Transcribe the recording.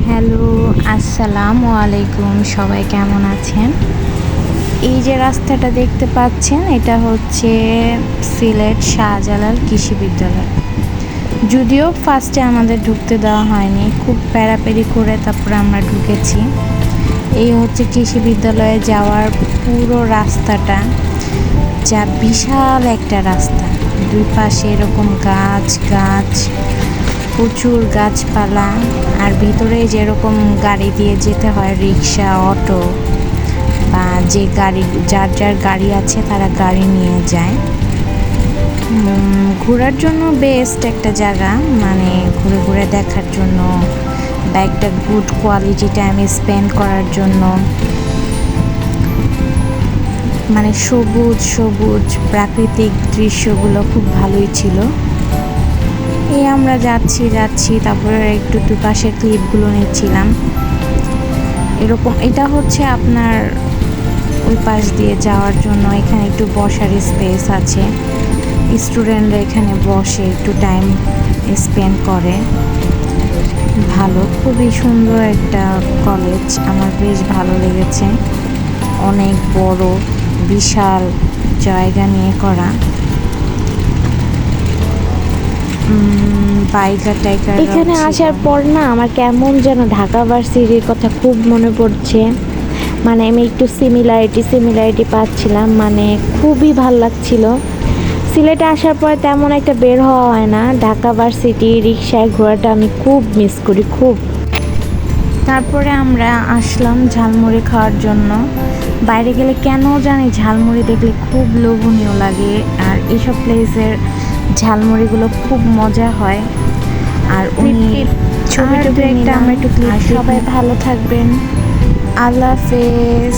Hello, আসসালামু আলাইকুম। সবাই কেমন আছেন? এই যে রাস্তাটা দেখতে পাচ্ছেন, এটা হচ্ছে সিলেট শাহজালাল কৃষি বিদ্যালয়। যদিও ফার্স্টে আমাদের ঢুকতে দেওয়া হয়নি, খুব প্যারাপ্যারি করে তারপরে আমরা ঢুকেছি। এই হচ্ছে কৃষি বিদ্যালয়ে যাওয়ার পুরো রাস্তাটা, যা বিশাল একটা রাস্তা। দুই পাশে এরকম গাছ গাছ, প্রচুর গাছপালা, আর ভিতরে যেরকম গাড়ি দিয়ে যেতে হয়, রিক্সা, অটো বা যে গাড়ি, যার যার গাড়ি আছে তারা গাড়ি নিয়ে যায়। ঘোরার জন্য বেস্ট একটা জায়গা, মানে ঘুরে ঘুরে দেখার জন্য বা একটা গুড কোয়ালিটি টাইম স্পেন্ড করার জন্য। মানে সবুজ সবুজ প্রাকৃতিক দৃশ্যগুলো খুব ভালোই ছিল। এই আমরা যাচ্ছি তারপরে একটু দুপাশের ক্লিপগুলো নিচ্ছিলাম। এরকম এটা হচ্ছে আপনার ওই পাশ দিয়ে যাওয়ার জন্য। এখানে একটু বসার স্পেস আছে, স্টুডেন্টরা এখানে বসে একটু টাইম স্পেন্ড করে। ভালো, খুবই সুন্দর একটা কলেজ, আমার বেশ ভালো লেগেছে। অনেক বড়, বিশাল জায়গা নিয়ে করা। এখানে আসার পর না আমার কেমন যেন ঢাকা ভার্সিটির কথা খুব মনে পড়ছে। মানে আমি একটু সিমিলারিটি পাচ্ছিলাম, মানে খুবই ভাল লাগছিল। সিলেটে আসার পরে তেমন একটা বের হওয়া হয় না, ঢাকা ভার্সিটি রিক্সায় ঘোরাটা আমি খুব মিস করি খুব। তারপরে আমরা আসলাম ঝালমুড়ি খাওয়ার জন্য। বাইরে গেলে কেন জানি ঝালমুড়ি দেখলে খুব লোভনীয় লাগে, আর এইসব প্লেসের ঝালমুড়িগুলো খুব মজা হয়। আর ছবি টবি একটা আমরা একটু ক্লিক। সবাই ভালো থাকবেন, আল্লাহ হাফেজ।